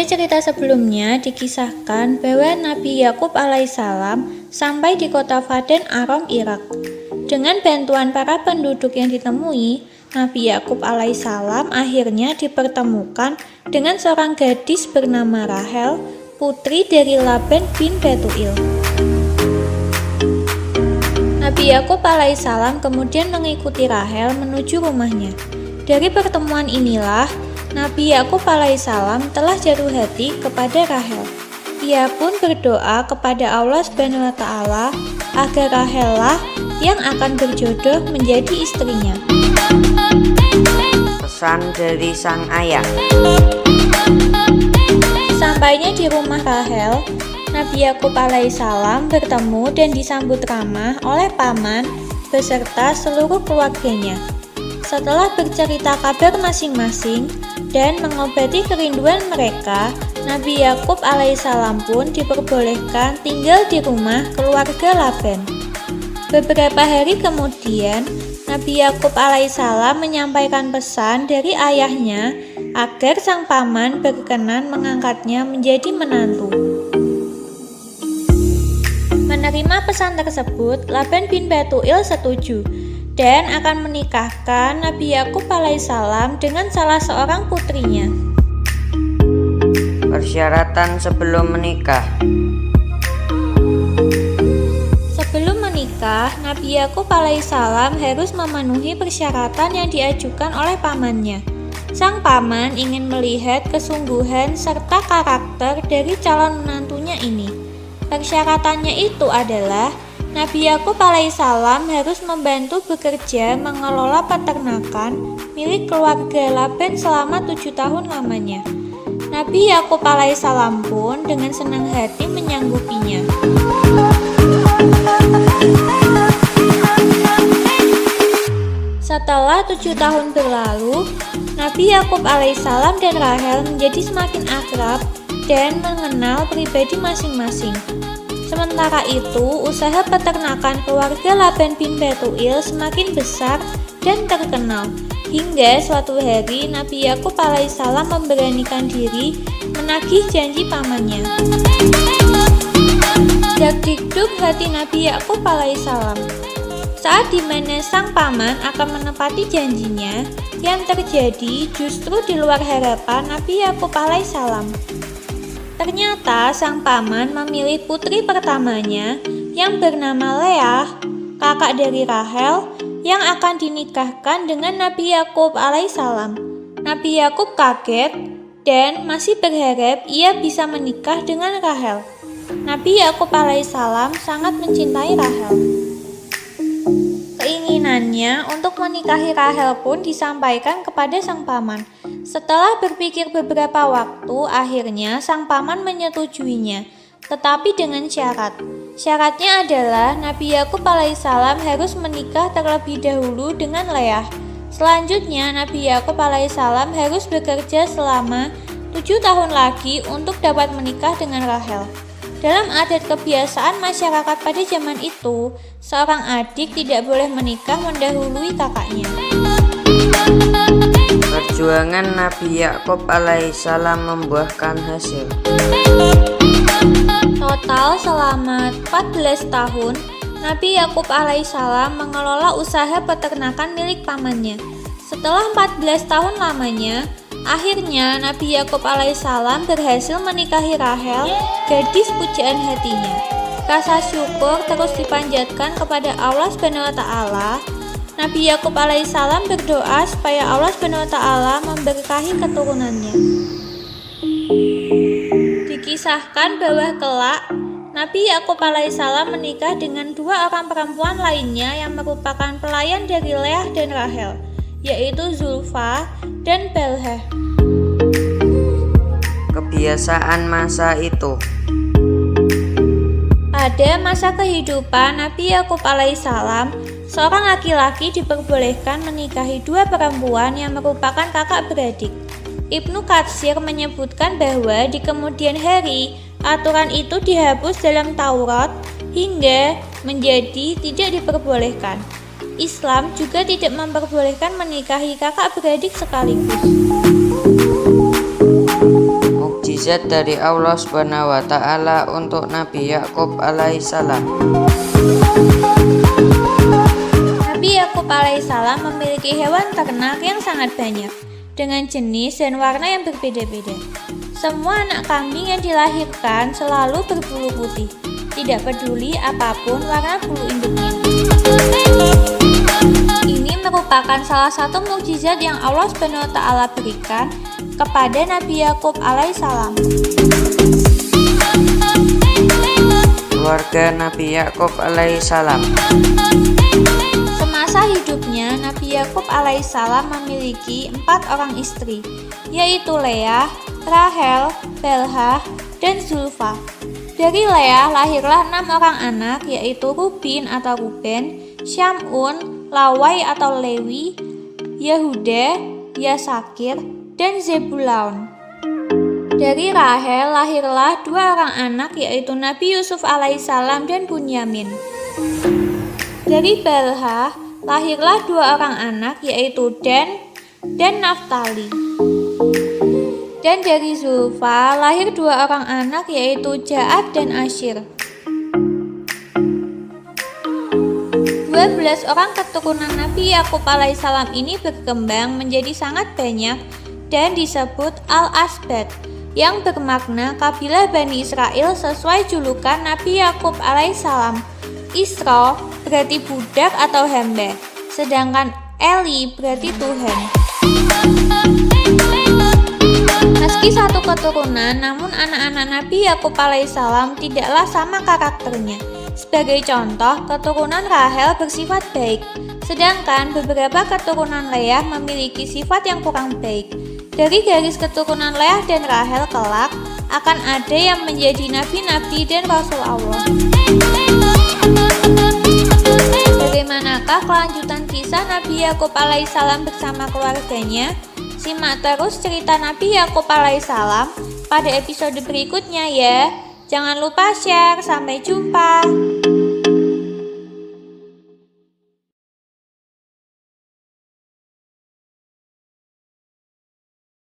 Pada cerita sebelumnya dikisahkan bahwa Nabi Yakub alaihissalam sampai di kota Fadan Aram, Irak. Dengan bantuan para penduduk yang ditemui, Nabi Yakub alaihissalam akhirnya dipertemukan dengan seorang gadis bernama Rahel, putri dari Laban bin Betuil. Nabi Yakub alaihissalam kemudian mengikuti Rahel menuju rumahnya. Dari pertemuan inilah Nabi Yakub alaihissalam telah jatuh hati kepada Rahel. Ia pun berdoa kepada Allah Subhanahu wa Ta'ala agar Rahel lah yang akan berjodoh menjadi istrinya. Pesan dari sang ayah. Sampainya di rumah Rahel, Nabi Yakub alaihissalam bertemu dan disambut ramah oleh paman beserta seluruh keluarganya. Setelah bercerita kabar masing-masing dan mengobati kerinduan mereka, Nabi Yakub alaihissalam pun diperbolehkan tinggal di rumah keluarga Laban. Beberapa hari kemudian, Nabi Yakub alaihissalam menyampaikan pesan dari ayahnya agar sang paman berkenan mengangkatnya menjadi menantu. Menerima pesan tersebut, Laban bin Betuil setuju dan akan menikahkan Nabi Yakub alaihissalam dengan salah seorang putrinya. Persyaratan sebelum menikah. Sebelum menikah, Nabi Yakub alaihissalam harus memenuhi persyaratan yang diajukan oleh pamannya. Sang paman ingin melihat kesungguhan serta karakter dari calon menantunya ini. Persyaratannya itu adalah Nabi Yakub alaihissalam harus membantu bekerja mengelola peternakan milik keluarga Laban selama 7 tahun lamanya. Nabi Yakub alaihissalam pun dengan senang hati menyanggupinya. Setelah 7 tahun berlalu, Nabi Yakub alaihissalam dan Rahel menjadi semakin akrab dan mengenal pribadi masing-masing. Sementara itu, usaha peternakan keluarga Laban bin Betuil semakin besar dan terkenal, hingga suatu hari Nabi Yakub alaihissalam memberanikan diri menagih janji pamannya. Dak-dikduk hati Nabi Yakub alaihissalam. Saat dimana sang paman akan menepati janjinya, yang terjadi justru di luar harapan Nabi Yakub alaihissalam. Ternyata sang paman memilih putri pertamanya yang bernama Leah, kakak dari Rahel, yang akan dinikahkan dengan Nabi Yakub alaihissalam. Nabi Yakub kaget dan masih berharap ia bisa menikah dengan Rahel. Nabi Yakub alaihissalam sangat mencintai Rahel. Keinginannya untuk menikahi Rahel pun disampaikan kepada sang paman. Setelah berpikir beberapa waktu, akhirnya sang paman menyetujuinya, tetapi dengan syarat. Syaratnya adalah Nabi Yakub alaihissalam harus menikah terlebih dahulu dengan Leah. Selanjutnya, Nabi Yakub alaihissalam harus bekerja selama 7 tahun lagi untuk dapat menikah dengan Rahel. Dalam adat kebiasaan masyarakat pada zaman itu, seorang adik tidak boleh menikah mendahului kakaknya. Perjuangan Nabi Yakub alaihissalam membuahkan hasil. Total selama 14 tahun, Nabi Yakub alaihissalam mengelola usaha peternakan milik pamannya. Setelah 14 tahun lamanya, akhirnya Nabi Yakub alaihissalam berhasil menikahi Rahel, gadis pujaan hatinya. Rasa syukur terus dipanjatkan kepada Allah Subhanahu wa Ta'ala. Nabi Yakub alaihissalam berdoa supaya Allah Subhanahu wa Ta'ala memberkahi keturunannya. Dikisahkan bahwa kelak Nabi Yakub alaihissalam menikah dengan 2 orang perempuan lainnya yang merupakan pelayan dari Leah dan Rahel, yaitu Zulfa dan Bilhah. Kebiasaan masa itu. Pada masa kehidupan Nabi Yakub alaihissalam, seorang laki-laki diperbolehkan menikahi 2 perempuan yang merupakan kakak beradik. Ibnu Katsir menyebutkan bahwa di kemudian hari, aturan itu dihapus dalam Taurat hingga menjadi tidak diperbolehkan. Islam juga tidak memperbolehkan menikahi kakak beradik sekaligus. mukjizat dari Allah Subhanahu wa Ta'ala untuk Nabi Yakub alaihissalam. Nabi Yakub alaihissalam memiliki hewan ternak yang sangat banyak, dengan jenis dan warna yang berbeda-beda. Semua anak kambing yang dilahirkan selalu berbulu putih, tidak peduli apapun warna bulu induknya. Ini merupakan salah satu mukjizat yang Allah Subhanahu wa Ta'ala berikan kepada Nabi Yakub alaihissalam. Keluarga Nabi Yakub alaihissalam. Semasa hidupnya, Nabi Yakub alaihissalam memiliki 4 orang istri, yaitu Leah, Rahel, Bilhah, dan Zulfa. Dari Leah lahirlah 6 orang anak, yaitu Rubin atau Ruben, Syamun, Lawai atau Lewi, Yehuda, Yasakir, dan Zebulaun. Dari Rahel lahirlah 2 orang anak, yaitu Nabi Yusuf alaihissalam dan Bunyamin. Dari Bilhah lahirlah 2 orang anak, yaitu Dan dan Naftali. Dan dari Zulfa lahir 2 orang anak, yaitu Ja'ad dan Asyir. 12 orang keturunan Nabi Yakub alaihissalam ini berkembang menjadi sangat banyak dan disebut Al-Asbat, yang bermakna kabilah Bani Israel sesuai julukan Nabi Yakub alaihissalam. Isra berarti budak atau hamba, sedangkan Eli berarti Tuhan. Meski satu keturunan, namun anak-anak Nabi Yakub alaihissalam tidaklah sama karakternya. Sebagai contoh, keturunan Rahel bersifat baik, sedangkan beberapa keturunan Leah memiliki sifat yang kurang baik. Dari garis keturunan Leah dan Rahel kelak akan ada yang menjadi nabi-nabi dan rasul Allah. Bagaimanakah kelanjutan kisah Nabi Yakub alaihissalam bersama keluarganya? Simak terus cerita Nabi Yakub alaihissalam pada episode berikutnya ya. Jangan lupa share. Sampai jumpa.